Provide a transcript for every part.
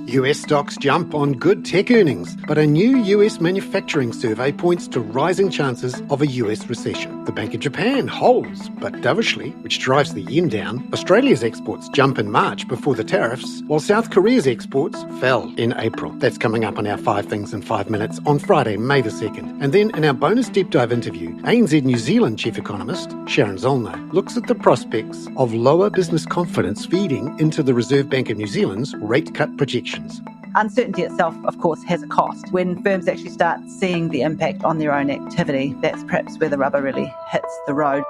US stocks jump on good tech earnings, but a new US manufacturing survey points to rising chances of a US recession. The Bank of Japan holds, but dovishly, which drives the yen down. Australia's exports jump in March before the tariffs, while South Korea's exports fell in April. That's coming up on our 5 Things in 5 Minutes on Friday, May the 2nd. And then in our bonus deep dive interview, ANZ New Zealand Chief Economist, Sharon Zollner, looks at the prospects of lower business confidence feeding into the Reserve Bank of New Zealand's rate cut projections. Uncertainty itself, of course, has a cost. When firms actually start seeing the impact on their own activity, that's perhaps where the rubber really hits the road.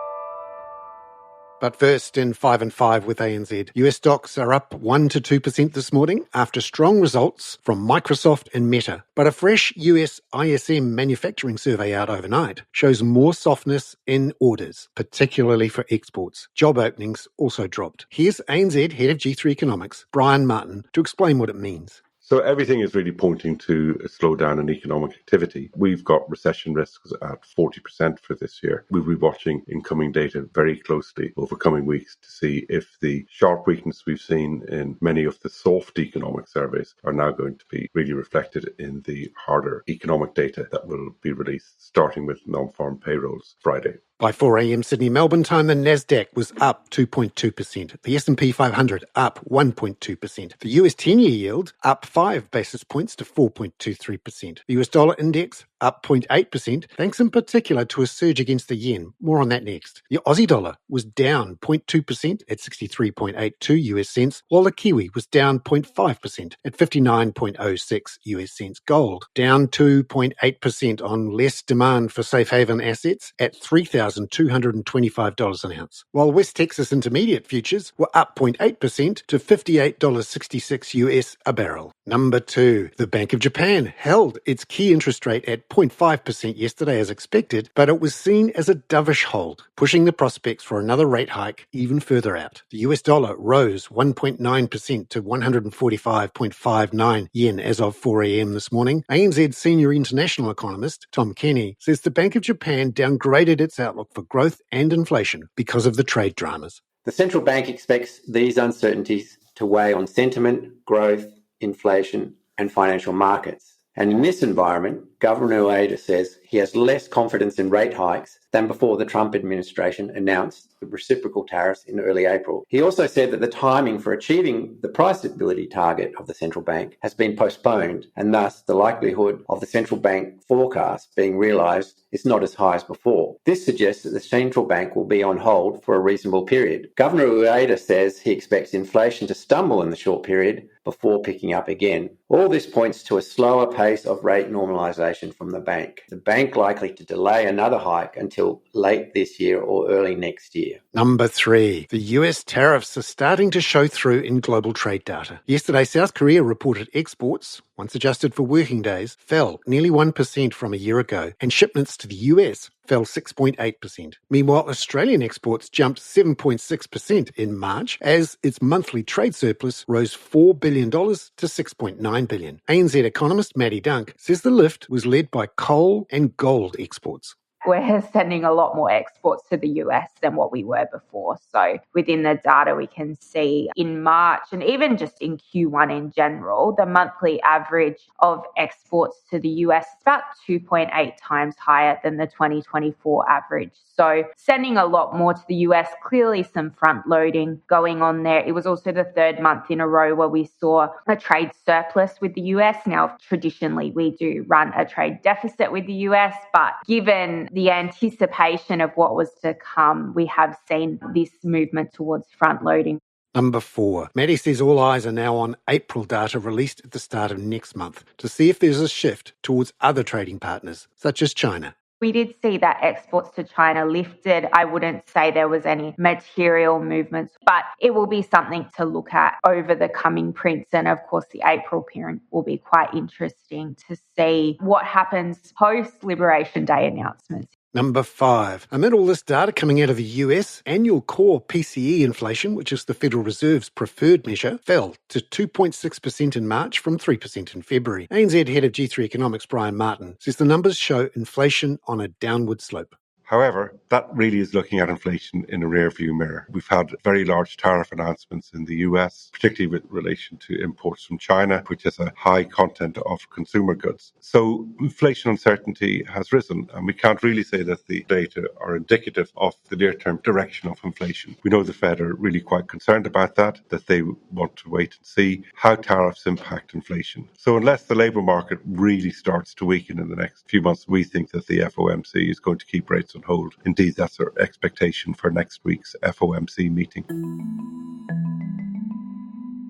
But first, in 5 and 5 with ANZ, US stocks are up 1 to 2% this morning after strong results from Microsoft and Meta. But a fresh US ISM manufacturing survey out overnight shows more softness in orders, particularly for exports. Job openings also dropped. Here's ANZ Head of G3 Economics, Brian Martin, to explain what it means. So everything is really pointing to a slowdown in economic activity. We've got recession risks at 40% for this year. We'll be watching incoming data very closely over coming weeks to see if the sharp weakness we've seen in many of the soft economic surveys are now going to be really reflected in the harder economic data that will be released, starting with non-farm payrolls Friday. By 4 a.m. Sydney-Melbourne time, the Nasdaq was up 2.2%. The S&P 500 up 1.2%. The US 10-year yield up 5 basis points to 4.23%. The US dollar index up 0.8%, thanks in particular to a surge against the yen. More on that next. The Aussie dollar was down 0.2% at 63.82 US cents, while the Kiwi was down 0.5% at 59.06 US cents. Gold down 2.8% on less demand for safe haven assets at $3,225 an ounce, while West Texas Intermediate futures were up 0.8% to $58.66 US a barrel. Number 2, the Bank of Japan held its key interest rate at 0.5% yesterday as expected, but it was seen as a dovish hold, pushing the prospects for another rate hike even further out. The US dollar rose 1.9% to 145.59 yen as of 4 a.m. this morning. ANZ senior international economist Tom Kenny says the Bank of Japan downgraded its outlook for growth and inflation because of the trade dramas. The central bank expects these uncertainties to weigh on sentiment, growth, inflation, and financial markets. And in this environment, Governor Ueda says he has less confidence in rate hikes than before the Trump administration announced the reciprocal tariffs in early April. He also said that the timing for achieving the price stability target of the central bank has been postponed, and thus the likelihood of the central bank forecast being realised is not as high as before. This suggests that the central bank will be on hold for a reasonable period. Governor Ueda says he expects inflation to stumble in the short period before picking up again. All this points to a slower pace of rate normalisation from the bank. The bank likely to delay another hike until late this year or early next year. Number 3, the US tariffs are starting to show through in global trade data. Yesterday, South Korea reported exports, once adjusted for working days, fell nearly 1% from a year ago, and shipments to the US fell 6.8%. Meanwhile, Australian exports jumped 7.6% in March as its monthly trade surplus rose $4 billion to $6.9 billion. ANZ economist Maddie Dunk says the lift was led by coal and gold exports. We're sending a lot more exports to the US than what we were before. So within the data, we can see in March and even just in Q1 in general, the monthly average of exports to the US is about 2.8 times higher than the 2024 average. So sending a lot more to the US, clearly some front loading going on there. It was also the third month in a row where we saw a trade surplus with the US. Now, traditionally, we do run a trade deficit with the US, but given the anticipation of what was to come, we have seen this movement towards front loading. Number 4. Maddie says all eyes are now on April data released at the start of next month to see if there's a shift towards other trading partners, such as China. We did see that exports to China lifted. I wouldn't say there was any material movements, but it will be something to look at over the coming prints. And of course, the April print will be quite interesting to see what happens post-Liberation Day announcements. Number 5. Amid all this data coming out of the US, annual core PCE inflation, which is the Federal Reserve's preferred measure, fell to 2.6% in March from 3% in February. ANZ Head of G3 Economics Brian Martin says the numbers show inflation on a downward slope. However, that really is looking at inflation in a rear-view mirror. We've had very large tariff announcements in the US, particularly with relation to imports from China, which has a high content of consumer goods. So inflation uncertainty has risen, and we can't really say that the data are indicative of the near-term direction of inflation. We know the Fed are really quite concerned about that they want to wait and see how tariffs impact inflation. So unless the labour market really starts to weaken in the next few months, we think that the FOMC is going to keep rates on hold. Indeed, that's our expectation for next week's FOMC meeting.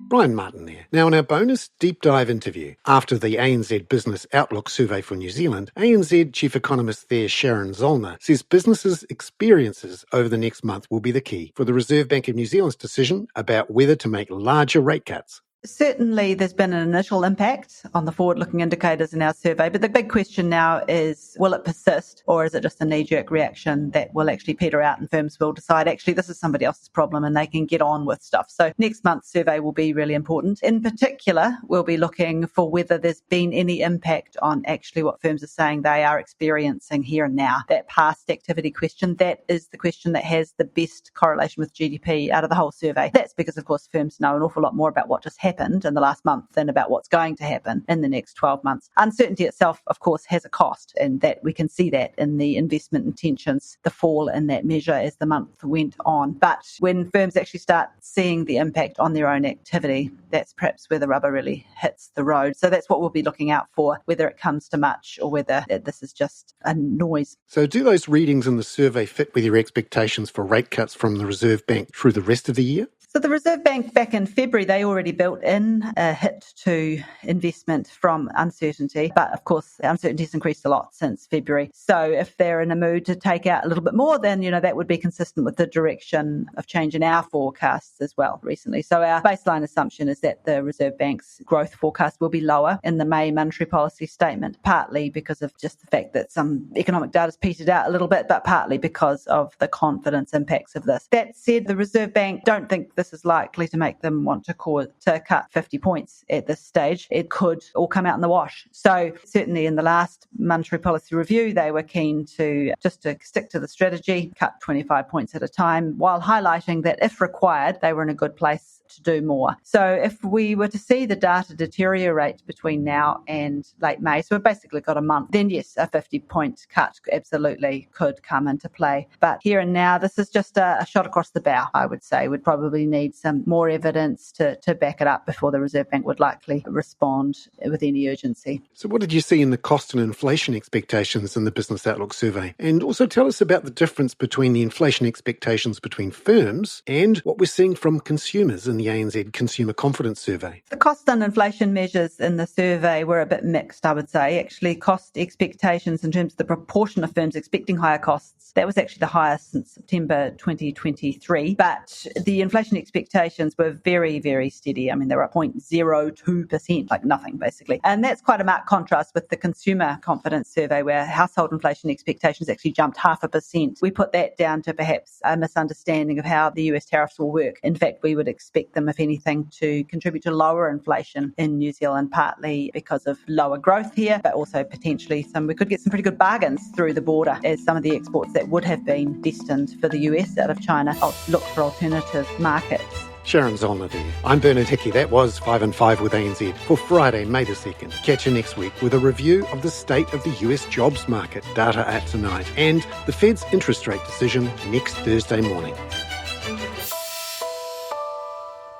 Brian Martin there. Now, in our bonus deep dive interview, after the ANZ Business Outlook survey for New Zealand, ANZ Chief Economist there, Sharon Zollner, says businesses' experiences over the next month will be the key for the Reserve Bank of New Zealand's decision about whether to make larger rate cuts. Certainly, there's been an initial impact on the forward-looking indicators in our survey, but the big question now is, will it persist, or is it just a knee-jerk reaction that will actually peter out and firms will decide, actually, this is somebody else's problem and they can get on with stuff? So next month's survey will be really important. In particular, we'll be looking for whether there's been any impact on actually what firms are saying they are experiencing here and now. That past activity question, that is the question that has the best correlation with GDP out of the whole survey. That's because, of course, firms know an awful lot more about what just happened in the last month than about what's going to happen in the next 12 months. Uncertainty itself, of course, has a cost, and that we can see that in the investment intentions, the fall in that measure as the month went on. But when firms actually start seeing the impact on their own activity, that's perhaps where the rubber really hits the road. So that's what we'll be looking out for, whether it comes to much or whether this is just a noise. So do those readings in the survey fit with your expectations for rate cuts from the Reserve Bank through the rest of the year? So the Reserve Bank back in February, they already built in a hit to investment from uncertainty. But of course, uncertainty has increased a lot since February. So if they're in a mood to take out a little bit more, then, that would be consistent with the direction of change in our forecasts as well recently. So our baseline assumption is that the Reserve Bank's growth forecast will be lower in the May monetary policy statement, partly because of just the fact that some economic data's petered out a little bit, but partly because of the confidence impacts of this. That said, the Reserve Bank don't think this is likely to make them want to cut 50 points at this stage. It could all come out in the wash. So certainly in the last monetary policy review, they were keen to stick to the strategy, cut 25 points at a time, while highlighting that if required, they were in a good place to do more. So if we were to see the data deteriorate between now and late May, so we've basically got a month, then yes, a 50-point cut absolutely could come into play. But here and now, this is just a shot across the bow, I would say. We'd probably need some more evidence to back it up before the Reserve Bank would likely respond with any urgency. So what did you see in the cost and inflation expectations in the Business Outlook survey? And also tell us about the difference between the inflation expectations between firms and what we're seeing from consumers in the ANZ Consumer Confidence Survey. The cost and inflation measures in the survey were a bit mixed, I would say. Actually, cost expectations in terms of the proportion of firms expecting higher costs, that was actually the highest since September 2023. But the inflation expectations were very, very steady. I mean, they were at 0.02%, like nothing, basically. And that's quite a marked contrast with the Consumer Confidence Survey, where household inflation expectations actually jumped 0.5%. We put that down to perhaps a misunderstanding of how the US tariffs will work. In fact, we would expect them, if anything, to contribute to lower inflation in New Zealand, partly because of lower growth here, but also potentially we could get some pretty good bargains through the border, as some of the exports that would have been destined for the US out of China look for alternative markets. Sharon Zollner there. I'm Bernard Hickey. That was 5 and 5 with ANZ for Friday, May the 2nd. Catch you next week with a review of the state of the US jobs market, data out tonight, and the Fed's interest rate decision next Thursday morning.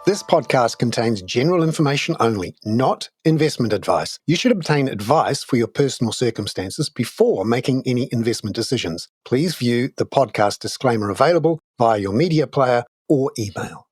This podcast contains general information only, not investment advice. You should obtain advice for your personal circumstances before making any investment decisions. Please view the podcast disclaimer available via your media player or email.